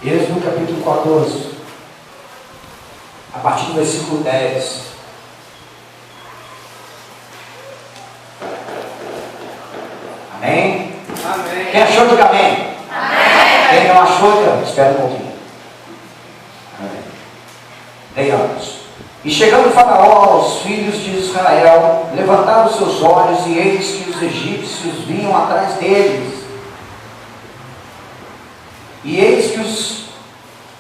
Êxodo capítulo 14, a partir do versículo 10. Amém? Amém. Quem achou, diga amém. Amém. Quem não achou, então, espera um pouquinho. Amém. Leiamos. E chegando Faraó aos filhos de Israel, levantaram seus olhos, e eis que os egípcios vinham atrás deles. E eis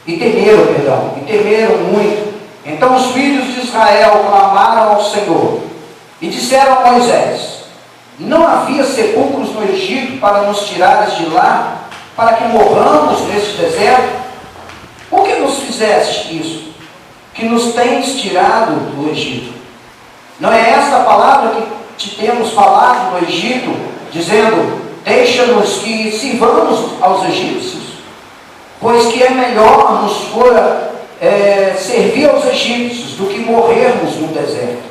que temeram muito. Então os filhos de Israel clamaram ao Senhor e disseram a Moisés: não havia sepulcros no Egito para nos tirares de lá, para que morramos neste deserto? Por que nos fizeste isso, que nos tens tirado do Egito? Não é esta a palavra que te temos falado no Egito, dizendo: deixa-nos que sirvamos aos egípcios? Pois que é melhor nos fora servir aos egípcios do que morrermos no deserto.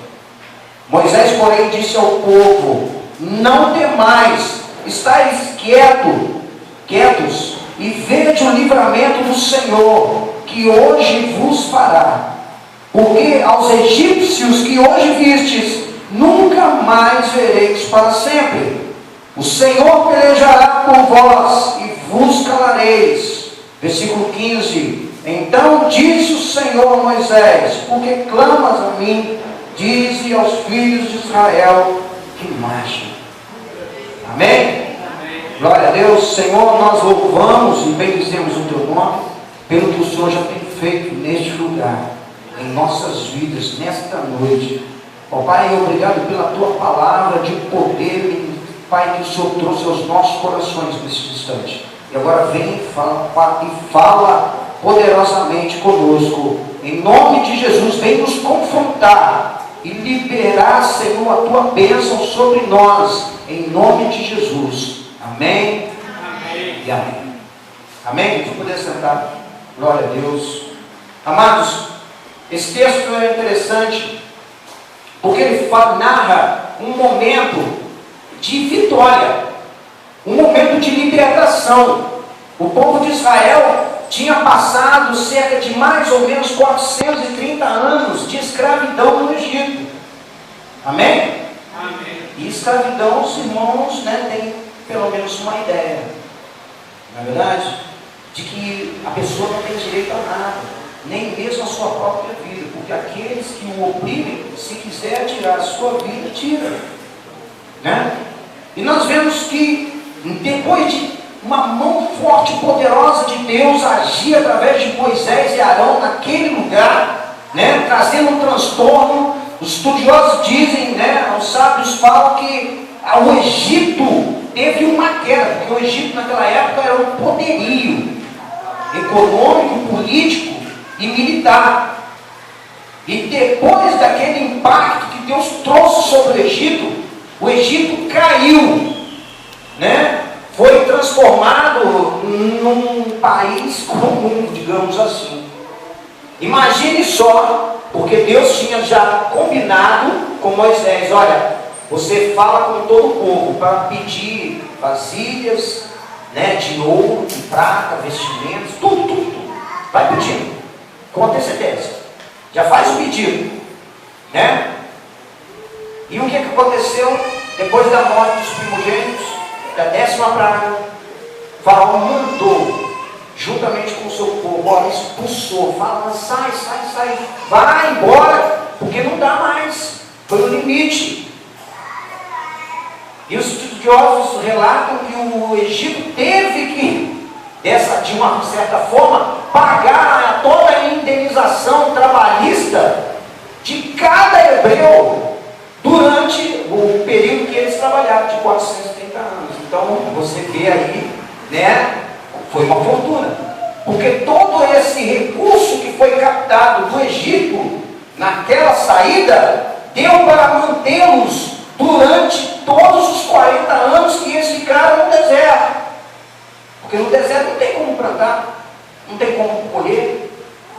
Moisés, porém, disse ao povo: não temais, estáis quietos, e vede o livramento do Senhor, que hoje vos fará. Porque aos egípcios que hoje vistes, nunca mais vereis para sempre. O Senhor pelejará por vós, e vos calareis. Versículo 15. Então disse o Senhor a Moisés: porque clamas a mim? Dize aos filhos de Israel que marchem. Amém? Amém. Glória a Deus. Senhor, nós louvamos e bendizemos o teu nome pelo que o Senhor já tem feito neste lugar, em nossas vidas, nesta noite. Ó Pai, obrigado pela tua palavra de poder, Pai, que o Senhor trouxe aos nossos corações nesse instante. E agora vem e fala poderosamente conosco. Em nome de Jesus, vem nos confrontar e liberar, Senhor, a tua bênção sobre nós. Em nome de Jesus. Amém? Amém. E amém. Amém? Vamos poder sentar. Glória a Deus. Amados, esse texto é interessante porque ele narra um momento de vitória, um momento de libertação. O povo de Israel tinha passado cerca de mais ou menos 430 anos de escravidão no Egito. Amém? Amém. E escravidão, os irmãos, têm pelo menos uma ideia, na verdade, de que a pessoa não tem direito a nada, nem mesmo a sua própria vida, porque aqueles que o oprimem, se quiser tirar a sua vida, tira. E nós vemos que depois de uma mão forte e poderosa de Deus agir através de Moisés e Arão naquele lugar, trazendo um transtorno. Os estudiosos dizem, os sábios falam que o Egito teve uma queda, porque o Egito naquela época era um poderio econômico, político e militar. E depois daquele impacto que Deus trouxe sobre o Egito caiu, foi transformado num país comum, digamos assim. Imagine só, porque Deus tinha já combinado com Moisés: olha, você fala com todo o povo para pedir vasilhas, de ouro, de prata, vestimentos, tudo. Vai pedindo, com antecedência. Já faz o pedido, E o que aconteceu depois da morte dos primogênitos, da 10ª praga? Faraó mandou, juntamente com o seu povo, expulsou, fala: sai, vai embora, porque não dá mais, foi o limite. E os estudiosos relatam que o Egito teve que, de uma certa forma, pagar toda a indenização trabalhista de cada hebreu durante o período que eles trabalharam, de 430 anos. Então você vê aí, foi uma fortuna, porque todo esse recurso que foi captado do Egito naquela saída deu para mantê-los durante todos os 40 anos que eles ficaram no deserto, porque no deserto não tem como plantar, não tem como colher,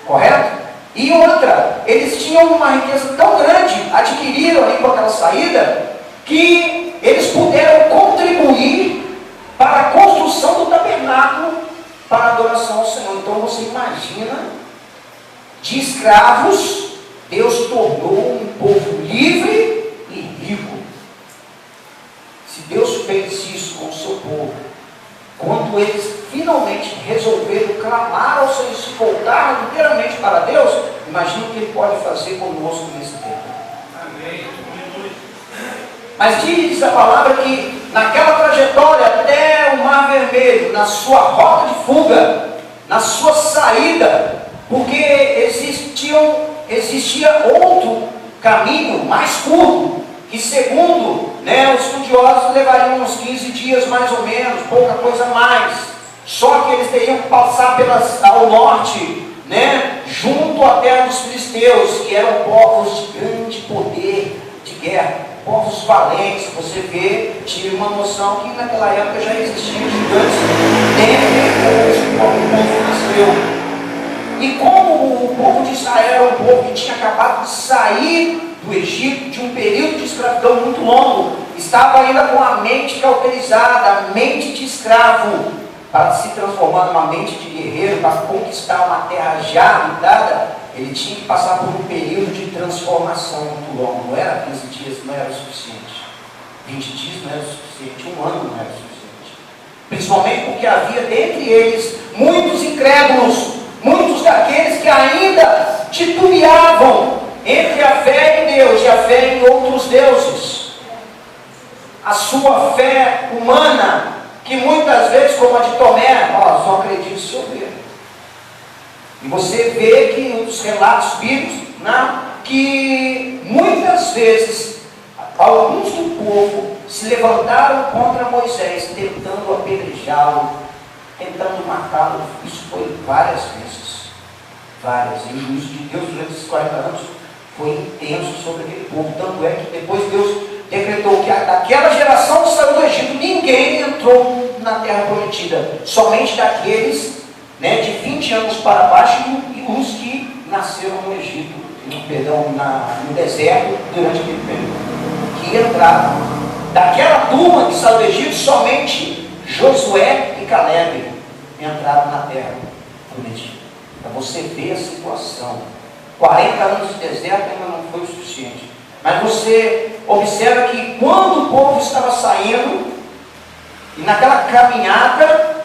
correto? E outra, eles tinham uma riqueza tão grande, adquiriram ali com aquela saída, que eles puderam contribuir para tabernáculo para a adoração ao Senhor. Então você imagina, de escravos, Deus tornou um povo livre e rico. Se Deus fez isso com o seu povo, quando eles finalmente resolveram clamar ao Senhor e se voltar inteiramente para Deus, imagina o que Ele pode fazer conosco nesse tempo. Amém. Mas diz a palavra que naquela trajetória até o Mar Vermelho, na sua rota de fuga, na sua saída, porque existia outro caminho mais curto, que segundo os estudiosos levariam uns 15 dias mais ou menos, pouca coisa mais. Só que eles teriam que passar ao norte, junto à terra dos filisteus, que eram povos de grande poder de guerra, povos valentes. Você vê, tira uma noção que naquela época já existiam gigantes dentre o povo filisteu. E como o povo de Israel era um povo que tinha acabado de sair do Egito, de um período de escravidão muito longo, estava ainda com a mente cauterizada, a mente de escravo, para se transformar numa mente de guerreiro, para conquistar uma terra já habitada, ele tinha que passar por um período de transformação muito longo. Não era 15 dias, não era o suficiente. 20 dias não era o suficiente, um ano não era o suficiente. Principalmente porque havia dentre eles muitos incrédulos, muitos daqueles que ainda titubeavam entre a fé em Deus e a fé em outros deuses. A sua fé humana, que muitas vezes, como a de Tomé, só acredito se eu ver. E você vê que nos relatos bíblicos, que muitas vezes alguns do povo se levantaram contra Moisés, tentando apedrejá-lo, tentando matá-lo. Isso foi várias vezes. Várias. E o uso de Deus durante esses 40 anos foi intenso sobre aquele povo. Tanto é que depois Deus decretou que daquela geração que saiu do Egito, ninguém entrou na terra prometida. Somente daqueles de 20 anos para baixo e os que nasceram no Egito, no deserto durante aquele período. Que entraram. Daquela turma que saiu do Egito, somente Josué e Caleb entraram na terra prometida. Para você ver a situação. 40 anos de deserto ainda não foi o suficiente. Mas você observa que quando o povo estava saindo, e naquela caminhada,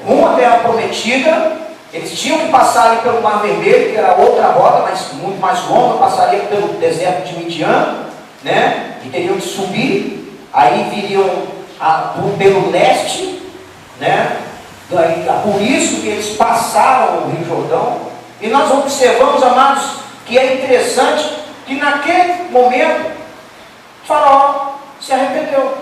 rumo à terra prometida, eles tinham que passar ali pelo Mar Vermelho, que era outra rota, mas muito mais longa, passaria pelo deserto de Midian, e teriam que subir, aí viriam pelo leste, por isso que eles passaram o Rio Jordão. E nós observamos, amados, que é interessante que naquele momento o Faraó se arrependeu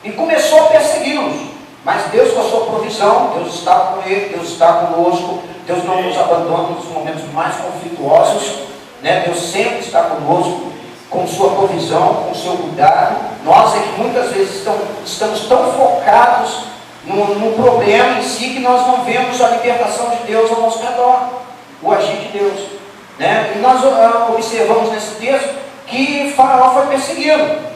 e começou a persegui-los. Mas Deus, com a sua provisão, Deus está com ele, Deus está conosco, Deus não nos abandona nos momentos mais conflituosos, Deus sempre está conosco, com sua provisão, com seu cuidado. Nós é que muitas vezes estamos tão focados no problema em si que nós não vemos a libertação de Deus ao nosso redor, o agir de Deus. E nós observamos nesse texto que Faraó foi perseguido.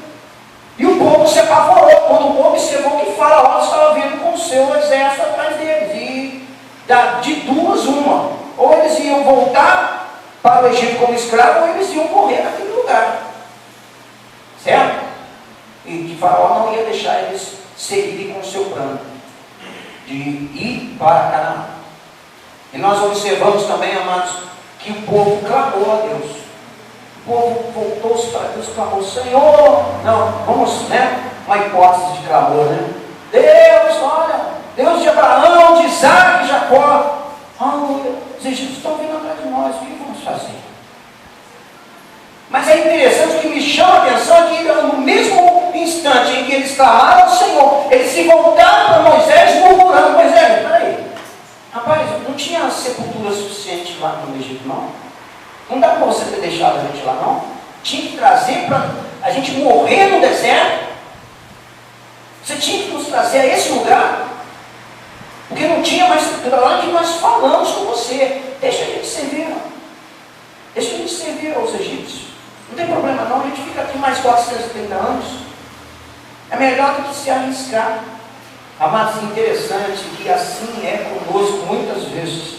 E o povo se apavorou quando o povo observou que Faraó estava vindo com o seu exército atrás deles. E de duas, uma. Ou eles iam voltar para o Egito como escravos, ou eles iam morrer naquele lugar. Certo? E que Faraó não ia deixar eles seguirem com o seu plano de ir para Canaã. E nós observamos também, amados, que o povo clamou a Deus. O povo voltou-se para Deus e clamou: Senhor, uma hipótese de clamor, Deus, olha, Deus de Abraão, de Isaac, de Jacó, os egípcios estão vindo atrás de nós, o que vamos fazer? Mas é interessante, o que me chama a atenção é que no mesmo instante em que eles clamaram ao Senhor, eles se voltaram para Moisés murmurando: Moisés, peraí, rapaz, não tinha sepultura suficiente lá no Egito, não? Não dá para você ter deixado a gente lá, não? Tinha que trazer para a gente morrer no deserto? Você tinha que nos trazer a esse lugar? Porque não tinha mais lá que nós falamos com você. Deixa a gente servir. Deixa a gente servir aos egípcios. Não tem problema não, a gente fica aqui mais 430 anos. É melhor do que se arriscar. Amados, interessante que assim é conosco muitas vezes.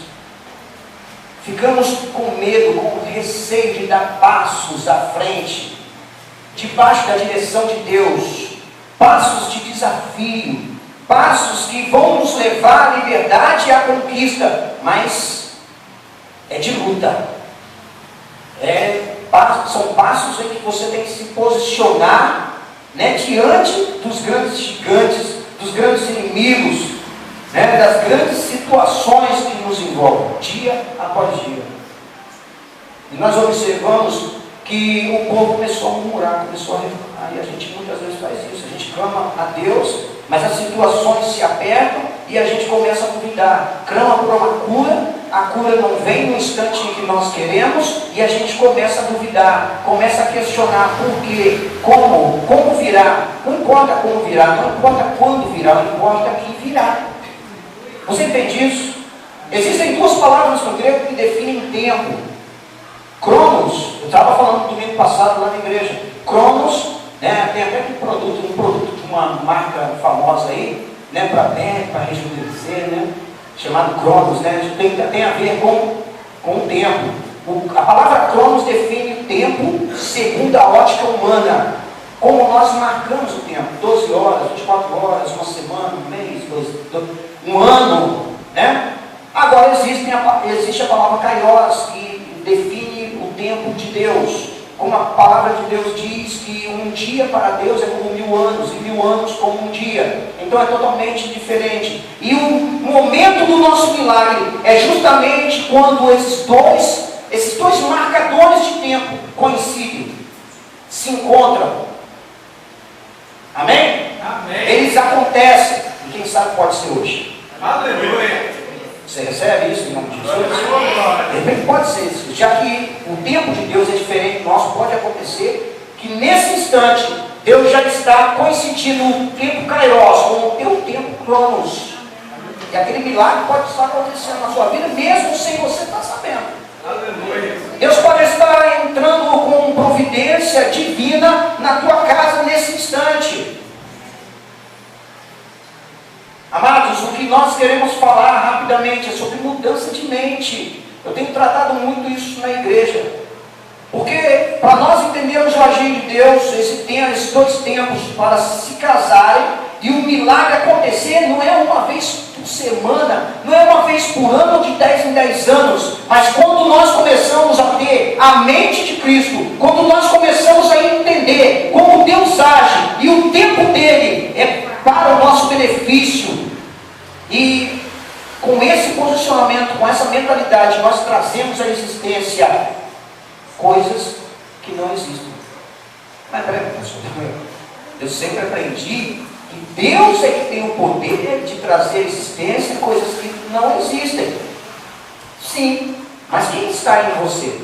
Ficamos com medo, com receio de dar passos à frente, debaixo da direção de Deus, passos de desafio, passos que vão nos levar à liberdade e à conquista, mas é de luta. São passos em que você tem que se posicionar, né, diante dos grandes gigantes, dos grandes inimigos, né, das grandes situações que nos envolvem, dia após dia. E nós observamos que o povo começou a murmurar, começou a reclamar, e a gente muitas vezes faz isso. A gente clama a Deus, mas as situações se apertam e a gente começa a duvidar. Clama por uma cura, a cura não vem no instante em que nós queremos, e a gente começa a duvidar, começa a questionar por quê, como virá. Não importa como virá, não importa quando virá, não importa quem virá. Você entende isso? Existem duas palavras no grego que definem tempo. Cronos, eu estava falando no domingo passado lá na igreja. Cronos, né, tem até um produto de uma marca famosa aí, né, para rejuvenescer, né, chamado Cronos, né, tem a ver com o tempo. A palavra Cronos define o tempo segundo a ótica humana. Como nós marcamos o tempo, 12 horas, 24 horas, uma semana, um mês, um ano, né? Agora existe a palavra Kairos, que define o tempo de Deus. Como a palavra de Deus diz que um dia para Deus é como 1000 anos, e 1000 anos como um dia. Então é totalmente diferente. E o momento do nosso milagre é justamente quando esses dois marcadores de tempo coincidem, se encontram. Amém? Amém? Eles acontecem. E quem sabe pode ser hoje. Aleluia! Você recebe isso em nome de Jesus? De repente pode ser isso. Já que o tempo de Deus é diferente do nosso, pode acontecer que nesse instante Deus já está coincidindo o tempo Kairos com o teu tempo Cronos. E aquele milagre pode estar acontecendo na sua vida mesmo sem você estar sabendo. Aleluia. Deus pode estar entrando com providência divina na tua casa nesse instante. Amados, o que nós queremos falar rapidamente é sobre mudança de mente. Eu tenho tratado muito isso na igreja. Porque para nós entendermos o agir de Deus, esses dois tempos para se casarem e o milagre acontecer, não é uma vez por semana, não é uma vez por ano, de 10 em 10 anos, mas quando nós começamos a ter a mente de Cristo, quando nós começamos a entender como Deus age e o tempo dele é para o nosso benefício, e com esse posicionamento, com essa mentalidade, nós trazemos à existência coisas que não existem. Mas peraí, pastor, eu sempre aprendi que Deus é que tem o poder de trazer à existência coisas que não existem. Sim, mas quem está em você?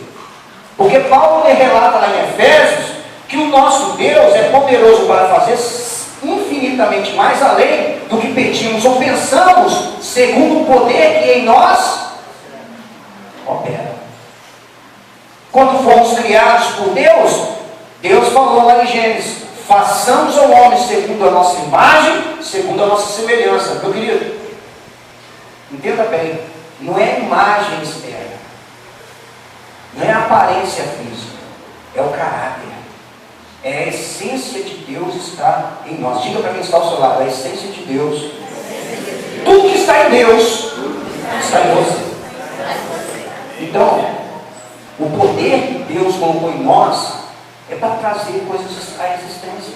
Porque Paulo relata lá em Efésios que o nosso Deus é poderoso para fazer infinitamente mais além do que pedimos ou pensamos, segundo o poder que em nós opera. Quando fomos criados por Deus, Deus falou lá em Gênesis: façamos ao homem segundo a nossa imagem, segundo a nossa semelhança. Meu querido, entenda bem, não é imagem externa, não é a aparência física, é o caráter. É a essência de Deus está em nós. Diga para quem está ao seu lado: a essência de Deus. Tudo que está em Deus está em você. Então, o poder que Deus colocou em nós é para trazer coisas à existência.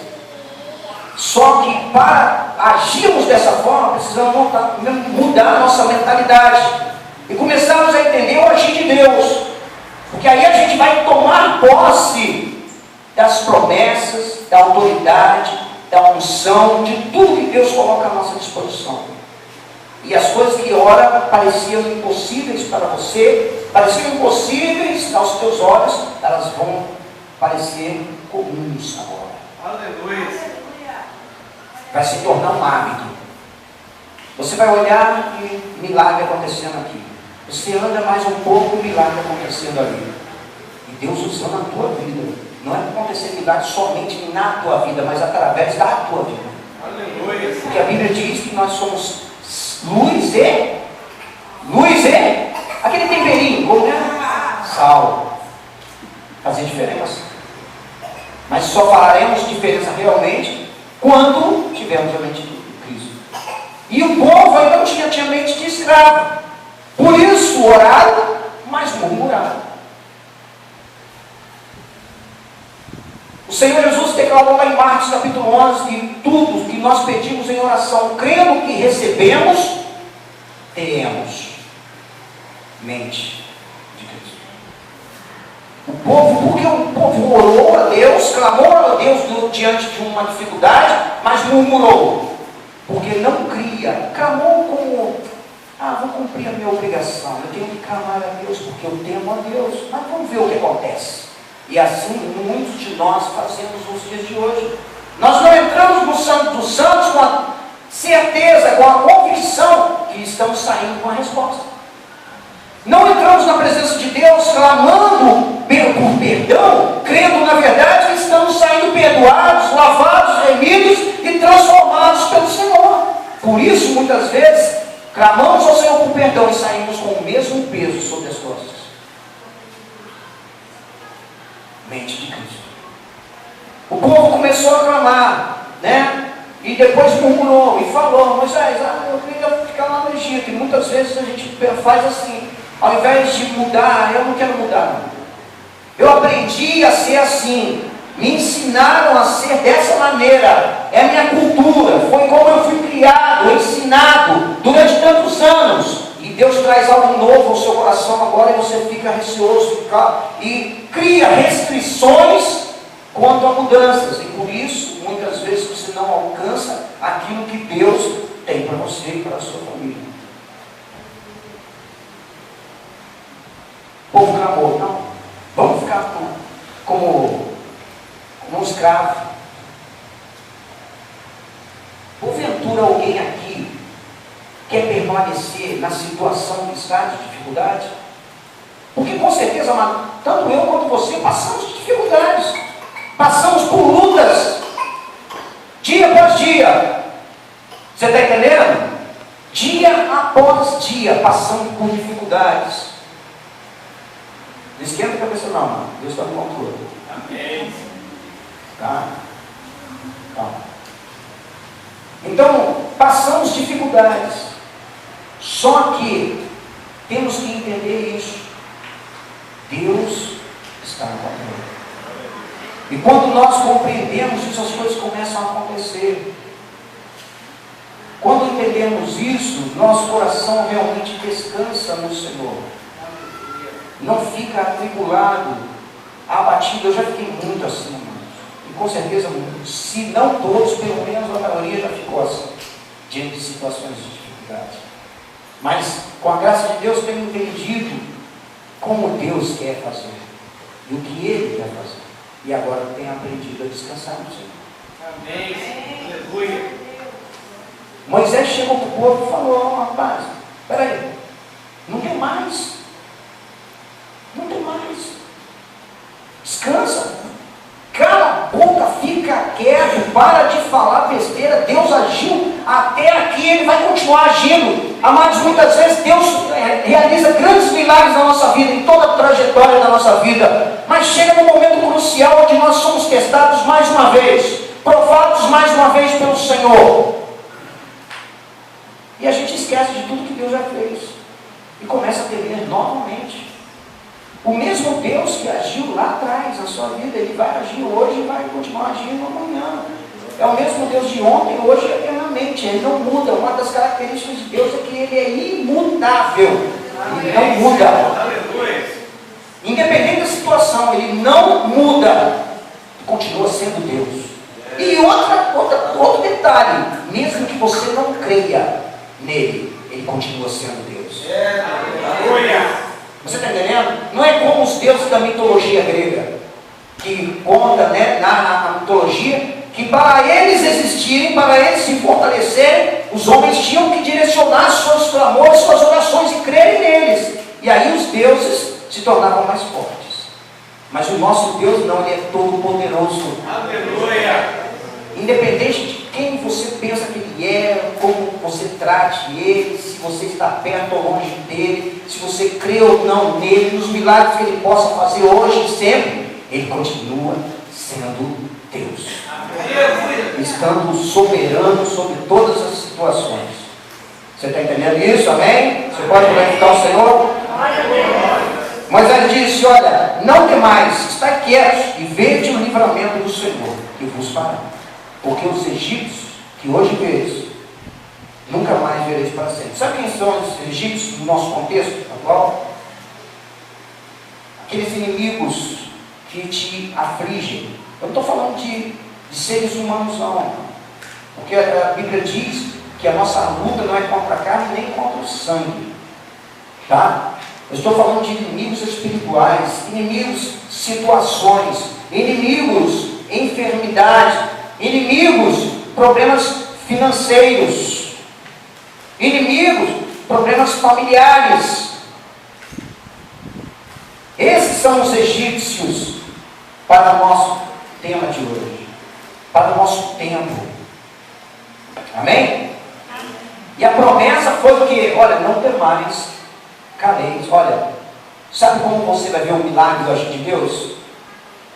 Só que para agirmos dessa forma, precisamos mudar a nossa mentalidade e começarmos a entender o agir de Deus. Porque aí a gente vai tomar posse das promessas, da autoridade, da unção, de tudo que Deus coloca à nossa disposição. E as coisas que ora pareciam impossíveis para você, pareciam impossíveis aos teus olhos, elas vão parecer comuns agora. Aleluia! Vai se tornar um hábito. Você vai olhar e milagre acontecendo aqui. Você anda mais um pouco e milagre acontecendo ali. E Deus usando a tua vida. Não é acontecer milagre somente na tua vida, mas através da tua vida. Aleluia. Porque a Bíblia diz que nós somos luz e aquele temperinho, como é? Sal. Fazer diferença. Mas só faremos diferença realmente quando tivermos a mente de Cristo. E o povo ainda não tinha mente de escravo. Por isso oraram, mas murmuraram. O Senhor Jesus declarou lá em Marcos capítulo 11 que tudo que nós pedimos em oração, crendo que recebemos, teremos mente de Cristo. O povo, porque o povo orou a Deus, clamou a Deus diante de uma dificuldade, mas murmurou, porque não cria, clamou como, vou cumprir a minha obrigação, eu tenho que clamar a Deus, porque eu temo a Deus, mas vamos ver o que acontece. E assim muitos de nós fazemos nos dias de hoje. Nós não entramos no Santo dos Santos com a certeza, com a convicção que estamos saindo com a resposta. Não entramos na presença de Deus clamando por perdão, crendo na verdade que estamos saindo perdoados, lavados, remidos e transformados pelo Senhor. Por isso, muitas vezes, clamamos ao Senhor por perdão e saímos com o mesmo peso sobre as costas. Mente de Cristo. O povo começou a clamar, né? E depois murmurou e falou: Moisés, eu queria ficar lá no Egito. E muitas vezes a gente faz assim, ao invés de mudar, eu não quero mudar. Eu aprendi a ser assim, me ensinaram a ser dessa maneira, é a minha cultura, foi como eu fui criado, ensinado durante tantos anos. E Deus traz algo novo ao seu coração agora e você fica receoso e cria restrições quanto a mudanças. E por isso, muitas vezes você não alcança aquilo que Deus tem para você e para a sua família. O povo clamou: não, vamos ficar como um escravo. Porventura alguém aqui quer permanecer na situação que está de dificuldade? Porque com certeza, tanto eu quanto você passamos de dificuldades, passamos por lutas, dia após dia. Você está entendendo? Dia após dia, passando por dificuldades. Não esquenta a cabeça não, mano. Deus está no controle. Amém. Tá? Então, passamos dificuldades. Só que temos que entender isso. Deus está no controle. E quando nós compreendemos isso, as coisas começam a acontecer. Quando entendemos isso, nosso coração realmente descansa no Senhor. Não fica atribulado, abatido. Eu já fiquei muito assim, e com certeza, se não todos, pelo menos a maioria já ficou assim, diante de situações de dificuldade. Mas, com a graça de Deus, tenho entendido como Deus quer fazer e o que Ele quer fazer. E agora tenho aprendido a descansar no Senhor. Amém. Aleluia. Moisés chegou para o povo e falou: rapaz, peraí, não tem mais. Não tem mais. Descansa. Cala a boca, fica quieto, para de falar besteira. Deus agiu até aqui, Ele vai continuar agindo. Amados, muitas vezes Deus realiza grandes milagres na nossa vida, em toda a trajetória da nossa vida. Mas chega num momento crucial onde nós somos testados mais uma vez, provados mais uma vez pelo Senhor. E a gente esquece de tudo que Deus já fez e começa a temer novamente. O mesmo Deus que agiu lá atrás na sua vida, Ele vai agir hoje e vai continuar agindo amanhã. É o mesmo Deus de ontem, hoje e eternamente. Ele não muda. Uma das características de Deus é que Ele é imutável. Ele não muda. Independente da situação, Ele não muda. Continua sendo Deus. E outro detalhe, mesmo que você não creia nele, Ele continua sendo Deus. Você está entendendo? Não é como os deuses da mitologia grega, que conta, na mitologia, que para eles existirem, para eles se fortalecerem, os homens tinham que direcionar seus clamores, suas orações e crerem neles. E aí os deuses se tornavam mais fortes. Mas o nosso Deus não, Ele é todo poderoso. Aleluia! Independente de quem você pensa que ele é, como você trate ele, se você está perto ou longe dele, se você crê ou não nele, nos milagres que ele possa fazer hoje e sempre, ele continua sendo Deus, estando soberano sobre todas as situações. Você está entendendo isso? Amém? Você pode glorificar o Senhor? Moisés disse: olha, não temais, estai quietos e vede o livramento do Senhor que vos fará. Porque os egípcios que hoje vedes, nunca mais vereis para sempre. Sabe quem são os egípcios no nosso contexto atual? Aqueles inimigos que te afligem. Eu não estou falando de seres humanos não, porque a Bíblia diz que a nossa luta não é contra a carne nem contra o sangue, tá? Eu estou falando de inimigos espirituais, inimigos situações, inimigos enfermidade, inimigos problemas financeiros, inimigos problemas familiares. Esses são os egípcios para o nosso tema de hoje, para o nosso tempo. Amém? E a promessa foi que, olha, não temais, caleis. Olha, sabe como você vai ver um milagre do agir de Deus?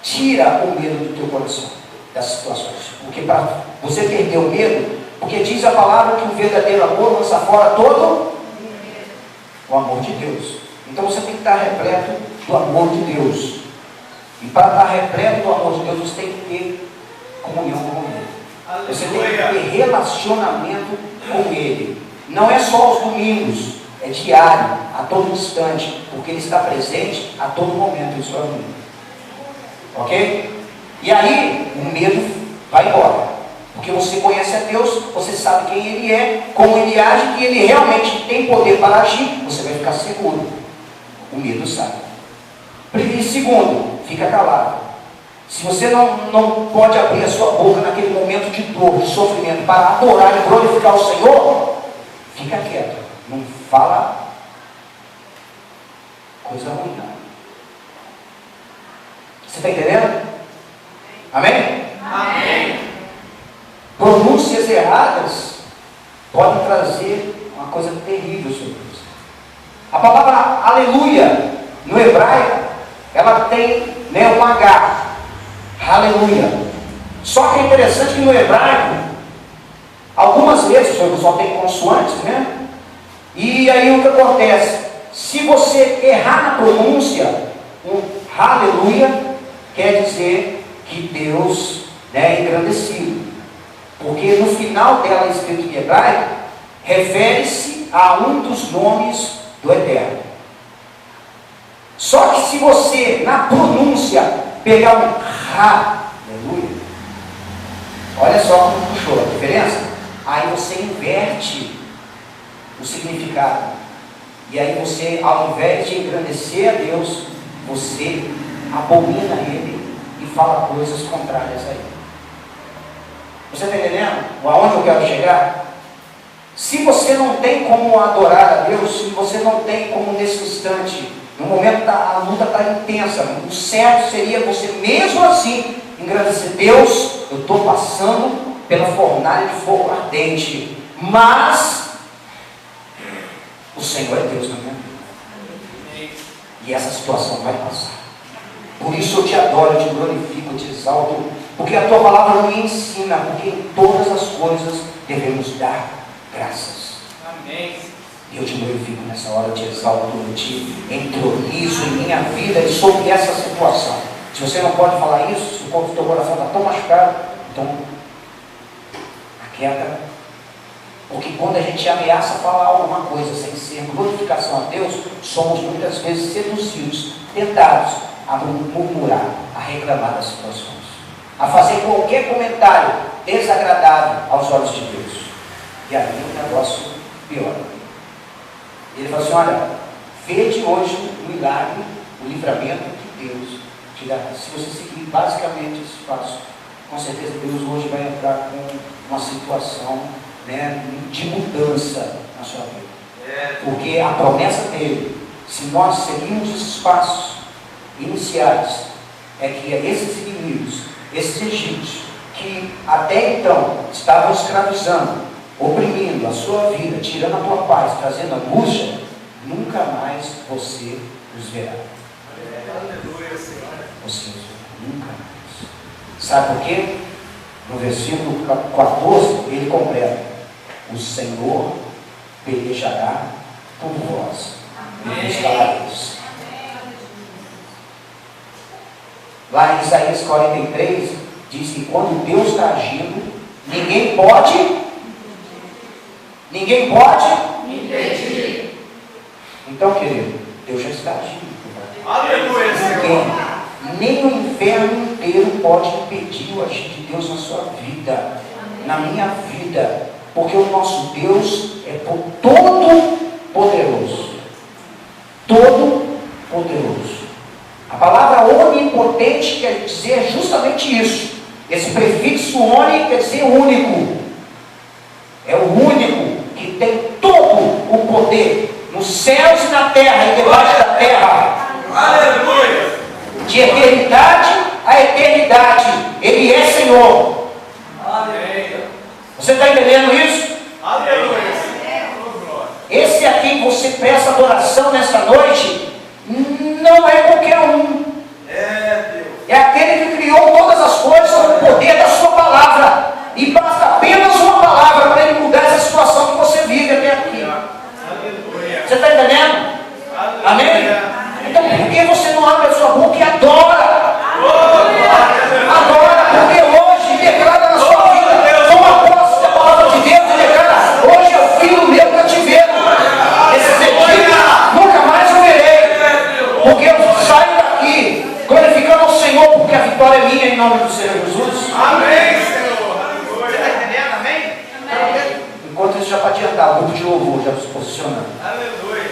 Tira o medo do teu coração das situações, porque para você perder o medo, porque diz a palavra que o verdadeiro amor lança fora todo o amor de Deus. Então você tem que estar repleto do amor de Deus, e para estar repleto do amor de Deus você tem que ter comunhão com Ele. Você tem que ter relacionamento com Ele. Não é só aos domingos, é diário, a todo instante, porque Ele está presente a todo momento em sua vida. Ok? E aí, o medo vai embora. Porque você conhece a Deus, você sabe quem Ele é, como Ele age, e Ele realmente tem poder para agir, você vai ficar seguro. O medo sai. E segundo, fica calado. Se você não pode abrir a sua boca naquele momento de dor, de sofrimento, para adorar e glorificar o Senhor, fica quieto. Não fala coisa ruim, não. Você está entendendo? Amém? Amém. Pronúncias erradas podem trazer uma coisa terrível sobre você. A palavra aleluia, no hebraico, ela tem um H. Aleluia. Só que é interessante que no hebraico, algumas vezes, o pessoal tem consoantes, né? E aí o que acontece? Se você errar na pronúncia, um aleluia quer dizer que Deus é engrandecido. Porque no final dela, escrito em hebraico, refere-se a um dos nomes do Eterno. Só que se você, na pronúncia, pegar um aleluia, olha só como puxou a diferença. Aí você inverte o significado. E aí você, ao invés de engrandecer a Deus, você abomina Ele e fala coisas contrárias a Ele. Você está entendendo aonde eu quero chegar? Se você não tem como adorar a Deus, se você não tem como nesse instante, no momento da luta está intensa, o certo seria você mesmo assim engrandecer: Deus, eu estou passando pela fornalha de fogo ardente, mas o Senhor é Deus na minha vida, e essa situação vai passar. Por isso eu te adoro, eu te glorifico, eu te exalto, porque a tua palavra me ensina, porque em todas as coisas devemos dar graças. Amém. Eu te glorifico nessa hora, eu te exalto, eu te entronizo em minha vida e sobre essa situação. Se você não pode falar isso, se o teu coração está tão machucado, então aquieta. Porque quando a gente ameaça falar alguma coisa sem ser glorificação a Deus, somos muitas vezes seduzidos, tentados a murmurar, a reclamar das situações, a fazer qualquer comentário desagradável aos olhos de Deus. E aí o negócio piora. Ele fala assim: olha, vede hoje o milagre, o livramento que Deus te dá. Se você seguir basicamente esse passo, com certeza Deus hoje vai entrar com uma situação de mudança na sua vida. Porque a promessa dele, se nós seguirmos esses passos iniciais, é que esses inimigos, esses egípcios, que que até então estavam escravizando, oprimindo a sua vida, tirando a tua paz, trazendo angústia, nunca mais você os verá. Você os verá, nunca mais. Sabe por quê? No versículo 14, ele completa: o Senhor pelejará por vós e vos calareis. Lá em Isaías 43, diz que quando Deus está agindo, ninguém pode impedir. Então, querido, Deus já está agindo. Ninguém, nem o inferno inteiro pode impedir o agir de Deus na sua vida, na minha vida, porque o nosso Deus é todo poderoso. Todo poderoso. A palavra onipotente quer dizer justamente isso. Esse prefixo oni quer dizer único. É o único que tem todo o poder nos céus e na terra e debaixo da terra. Aleluia! De eternidade a eternidade, Ele é Senhor. Aleluia! Você está entendendo isso? Aleluia! Esse a quem você presta adoração nesta noite não é qualquer um. É aquele que criou todas as coisas com o poder da sua palavra. E basta apenas uma palavra para ele mudar essa situação que você vive até aqui. Você está entendendo? Amém? Então por que você não abre a sua boca e adora? Adora, porque hoje declara na sua vida, toma posse da palavra de Deus e declara: hoje é o filho meu cativeiro. Esse sentido nunca mais eu verei, porque eu saio daqui glorificando ao Senhor, porque a vitória é minha em nome do Senhor Jesus. Amém, Senhor. Você está entendendo? Amém? Enquanto isso, já para adiantar, o grupo de louvor já se posicionando. Aleluia.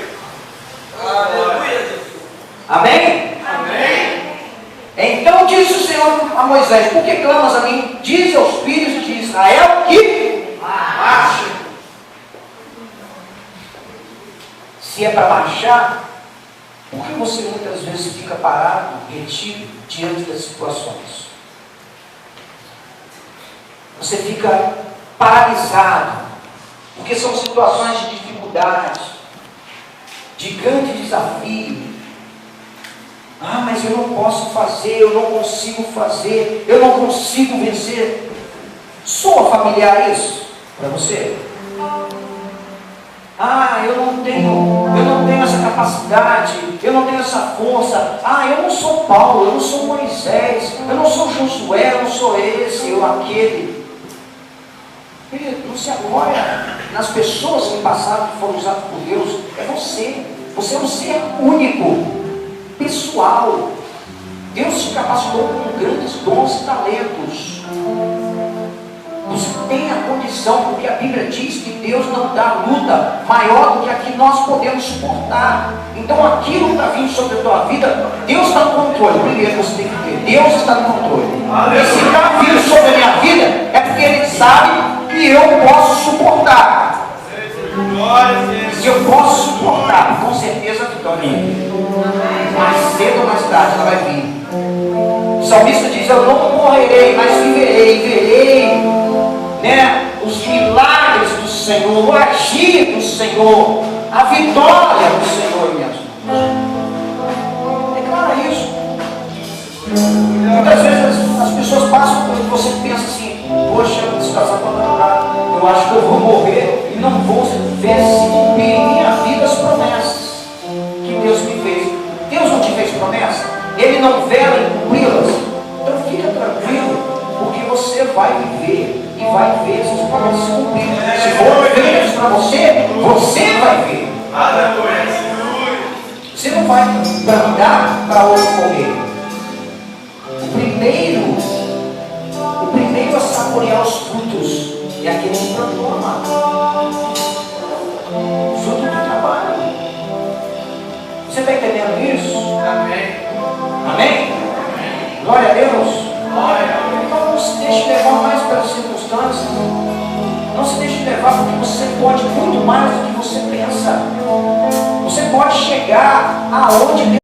Aleluia. Amém? Amém. Então disse o Senhor a Moisés: por que clamas a mim? Dize aos filhos de Israel que marchem. Se é para marchar, por que você muitas vezes fica parado, retido, diante das situações? Você fica paralisado, porque são situações de dificuldade, de grande desafio. Ah, mas eu não posso fazer, eu não consigo fazer, eu não consigo vencer. Soa familiar isso para você? Ah, eu não tenho essa capacidade, eu não tenho essa força. Ah, eu não sou Paulo, eu não sou Moisés, eu não sou Josué, eu não sou esse, eu aquele. Não se apoia nas pessoas que passaram, que foram usadas por Deus. É você. Você é um ser único, pessoal. Deus te capacitou com grandes dons e talentos. Você tem a condição, porque a Bíblia diz que Deus não dá luta maior do que a que nós podemos suportar. Então aquilo que está vindo sobre a tua vida, Deus está no controle. Primeiro você tem que ter, Deus está no controle. E se está vindo sobre a minha vida, é porque Ele sabe que eu posso suportar. Se eu posso suportar, com certeza a vitória vem. Mais cedo ou mais tarde ela vai vir. O salmista diz: eu não morrerei, mas viverei, verei, né, os milagres do Senhor, o agir do Senhor, a vitória do Senhor, minhas irmãs. Declara isso. Muitas vezes as pessoas passam por você pensa assim: poxa, essa situação está danada, eu acho que eu vou morrer e não vou ver se cumprir em minha vida as promessas que Deus me fez. Deus não te fez promessa? Ele não vela em cumpri-las? Então fica tranquilo, porque você vai viver e vai ver essas promessas se cumprir. Se for feitas para você, você vai ver. Você não vai andar para outro correr. O primeiro a saborear os frutos é aquele que plantou, amado. Fruto do trabalho. Você está entendendo isso? Amém. Amém? Glória a Deus. Então não se deixe levar mais pelas circunstâncias. Não se deixe levar, porque você pode muito mais do que você pensa. Você pode chegar aonde